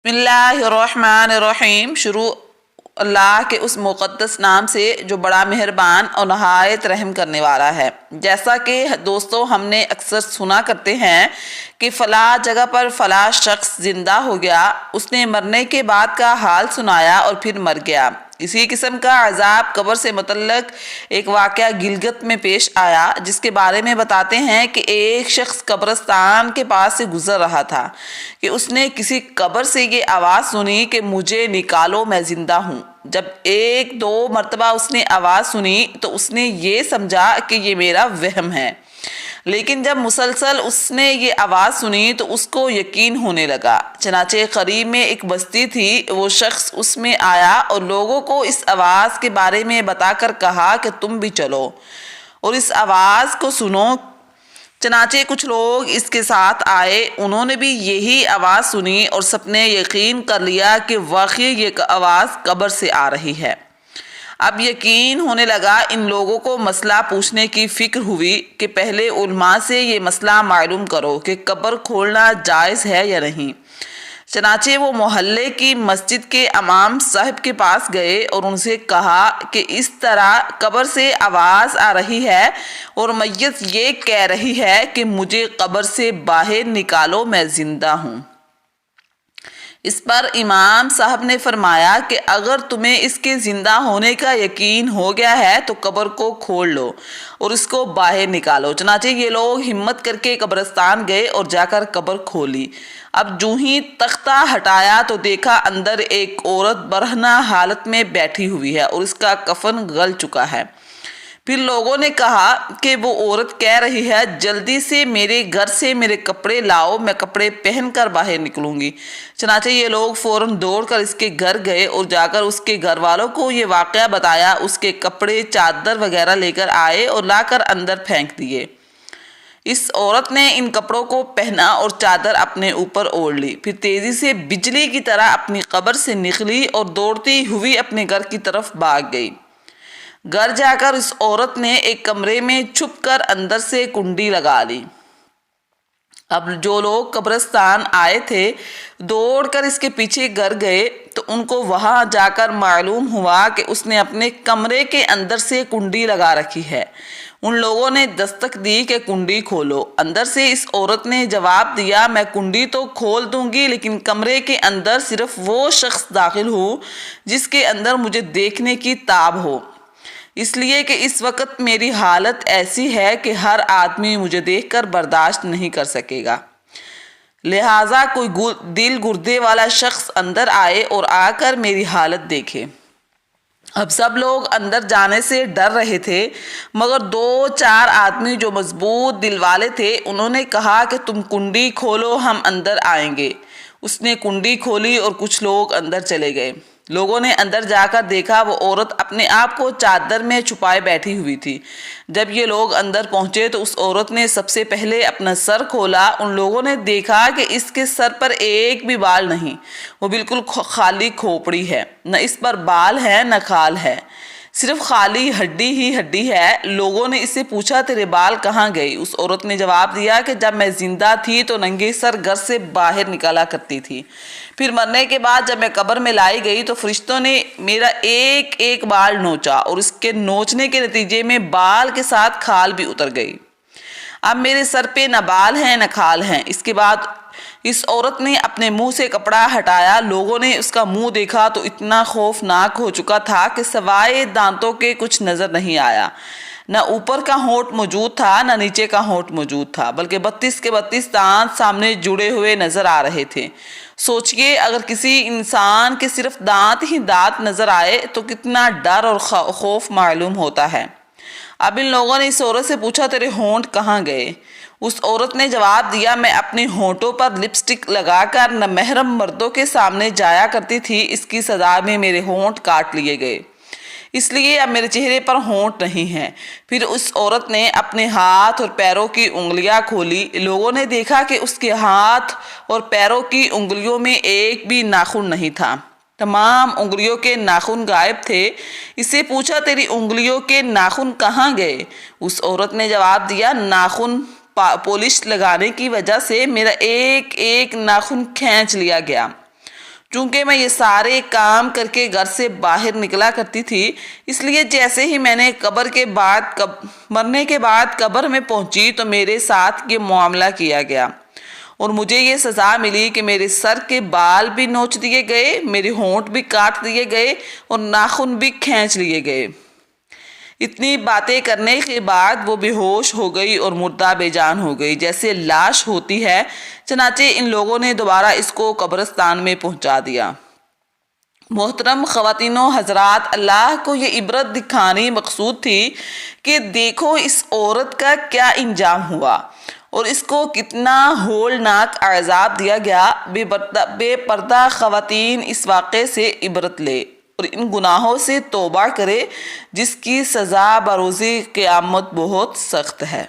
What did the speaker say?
اللہ الرحمن الرحیم۔ شروع اللہ کے اس مقدس نام سے جو بڑا مہربان اور نہایت رحم کرنے والا ہے۔ جیسا کہ دوستو ہم نے اکثر سنا کرتے ہیں کہ فلاں جگہ پر فلاں شخص زندہ ہو گیا، اس نے مرنے کے بعد کا حال سنایا اور پھر مر گیا۔ اسی قسم کا عذاب قبر سے متعلق ایک واقعہ گلگت میں پیش آیا، جس کے بارے میں بتاتے ہیں کہ ایک شخص قبرستان کے پاس سے گزر رہا تھا کہ اس نے کسی قبر سے یہ آواز سنی کہ مجھے نکالو، میں زندہ ہوں۔ جب ایک دو مرتبہ اس نے آواز سنی تو اس نے یہ سمجھا کہ یہ میرا وہم ہے، لیکن جب مسلسل اس نے یہ آواز سنی تو اس کو یقین ہونے لگا۔ چنانچہ قریب میں ایک بستی تھی، وہ شخص اس میں آیا اور لوگوں کو اس آواز کے بارے میں بتا کر کہا کہ تم بھی چلو اور اس آواز کو سنو۔ چنانچہ کچھ لوگ اس کے ساتھ آئے، انہوں نے بھی یہی آواز سنی اور سب نے یقین کر لیا کہ واقعی یہ آواز قبر سے آ رہی ہے۔ اب یقین ہونے لگا۔ ان لوگوں کو مسئلہ پوچھنے کی فکر ہوئی کہ پہلے علماء سے یہ مسئلہ معلوم کرو کہ قبر کھولنا جائز ہے یا نہیں۔ چنانچہ وہ محلے کی مسجد کے امام صاحب کے پاس گئے اور ان سے کہا کہ اس طرح قبر سے آواز آ رہی ہے اور میت یہ کہہ رہی ہے کہ مجھے قبر سے باہر نکالو، میں زندہ ہوں۔ اس پر امام صاحب نے فرمایا کہ اگر تمہیں اس کے زندہ ہونے کا یقین ہو گیا ہے تو قبر کو کھول لو اور اس کو باہر نکالو۔ چنانچہ یہ لوگ ہمت کر کے قبرستان گئے اور جا کر قبر کھولی۔ اب جو ہی تختہ ہٹایا تو دیکھا اندر ایک عورت برہنہ حالت میں بیٹھی ہوئی ہے اور اس کا کفن گل چکا ہے۔ پھر لوگوں نے کہا کہ وہ عورت کہہ رہی ہے جلدی سے میرے گھر سے میرے کپڑے لاؤ، میں کپڑے پہن کر باہر نکلوں گی۔ چنانچہ یہ لوگ فوراً دوڑ کر اس کے گھر گئے اور جا کر اس کے گھر والوں کو یہ واقعہ بتایا۔ اس کے کپڑے، چادر وغیرہ لے کر آئے اور لا کر اندر پھینک دیے۔ اس عورت نے ان کپڑوں کو پہنا اور چادر اپنے اوپر اوڑھ لی، پھر تیزی سے بجلی کی طرح اپنی قبر سے نکلی اور دوڑتی ہوئی اپنے گھر کی طرف بھاگ گئی۔ گھر جا کر اس عورت نے ایک کمرے میں چھپ کر اندر سے کنڈی لگا لی۔ اب جو لوگ قبرستان آئے تھے دوڑ کر اس کے پیچھے گھر گئے تو ان کو وہاں جا کر معلوم ہوا کہ اس نے اپنے کمرے کے اندر سے کنڈی لگا رکھی ہے۔ ان لوگوں نے دستک دی کہ کنڈی کھولو۔ اندر سے اس عورت نے جواب دیا، میں کنڈی تو کھول دوں گی لیکن کمرے کے اندر صرف وہ شخص داخل ہو جس کے اندر مجھے دیکھنے کی تاب ہو، اس لیے کہ اس وقت میری حالت ایسی ہے کہ ہر آدمی مجھے دیکھ کر برداشت نہیں کر سکے گا، لہٰذا کوئی دل گردے والا شخص اندر آئے اور آ کر میری حالت دیکھے۔ اب سب لوگ اندر جانے سے ڈر رہے تھے، مگر دو چار آدمی جو مضبوط دل والے تھے انہوں نے کہا کہ تم کنڈی کھولو، ہم اندر آئیں گے۔ اس نے کنڈی کھولی اور کچھ لوگ اندر چلے گئے۔ لوگوں نے اندر جا کر دیکھا وہ عورت اپنے آپ کو چادر میں چھپائے بیٹھی ہوئی تھی۔ جب یہ لوگ اندر پہنچے تو اس عورت نے سب سے پہلے اپنا سر کھولا۔ ان لوگوں نے دیکھا کہ اس کے سر پر ایک بھی بال نہیں، وہ بالکل خالی کھوپڑی ہے، نہ اس پر بال ہے نہ کھال ہے، صرف خالی ہڈی ہی ہڈی ہے۔ لوگوں نے اس سے پوچھا تیرے بال کہاں گئے؟ اس عورت نے جواب دیا کہ جب میں زندہ تھی تو ننگے سر گھر سے باہر نکلا کرتی تھی، پھر مرنے کے بعد جب میں قبر میں لائی گئی تو فرشتوں نے میرا ایک ایک بال نوچا اور اس کے نوچنے کے نتیجے میں بال کے ساتھ کھال بھی اتر گئی۔ اب میرے سر پہ نہ بال ہیں نہ کھال ہیں۔ اس کے بعد اس عورت نے اپنے منہ سے کپڑا ہٹایا۔ لوگوں نے اس کا منہ دیکھا تو اتنا خوفناک ہو چکا تھا کہ سوائے دانتوں کے کچھ نظر نہیں آیا۔ نہ اوپر کا ہونٹ موجود تھا نہ نیچے کا ہونٹ موجود تھا، بلکہ 32 کے 32 دانت سامنے جڑے ہوئے نظر آ رہے تھے۔ سوچئے اگر کسی انسان کے صرف دانت ہی دانت نظر آئے تو کتنا ڈر اور خوف معلوم ہوتا ہے۔ اب ان لوگوں نے اس عورت سے پوچھا تیرے ہونٹ کہاں گئے؟ اس عورت نے جواب دیا میں اپنے ہونٹوں پر لپسٹک لگا کر نہ محرم مردوں کے سامنے جایا کرتی تھی، اس کی سزا میں میرے ہونٹ کاٹ لیے گئے، اس لیے اب میرے چہرے پر ہونٹ نہیں ہیں۔ پھر اس عورت نے اپنے ہاتھ اور پیروں کی انگلیاں کھولی۔ لوگوں نے دیکھا کہ اس کے ہاتھ اور پیروں کی انگلیوں میں ایک بھی ناخن نہیں تھا، تمام انگلیوں کے ناخن غائب تھے۔ اس سے پوچھا تیری انگلیوں کے ناخن کہاں گئے؟ اس عورت نے جواب دیا ناخن پولش لگانے کی وجہ سے میرا ایک ایک ناخن کھینچ لیا گیا۔ چونکہ میں یہ سارے کام کر کے گھر سے باہر نکلا کرتی تھی، اس لیے جیسے ہی میں نے مرنے کے بعد قبر میں پہنچی تو میرے ساتھ یہ معاملہ کیا گیا اور مجھے یہ سزا ملی کہ میرے سر کے بال بھی نوچ دیے گئے، میرے ہونٹ بھی کاٹ دیے گئے اور ناخن بھی کھینچ لیے گئے۔ اتنی باتیں کرنے کے بعد وہ بے ہوش ہو گئی اور مردہ بے جان ہو گئی، جیسے لاش ہوتی ہے۔ چنانچہ ان لوگوں نے دوبارہ اس کو قبرستان میں پہنچا دیا۔ محترم خواتین و حضرات، اللہ کو یہ عبرت دکھانی مقصود تھی کہ دیکھو اس عورت کا کیا انجام ہوا اور اس کو کتنا ہولناک عذاب دیا گیا۔ بے پردہ خواتین اس واقعے سے عبرت لے اور ان گناہوں سے توبہ کرے جس کی سزا بروز قیامت بہت سخت ہے۔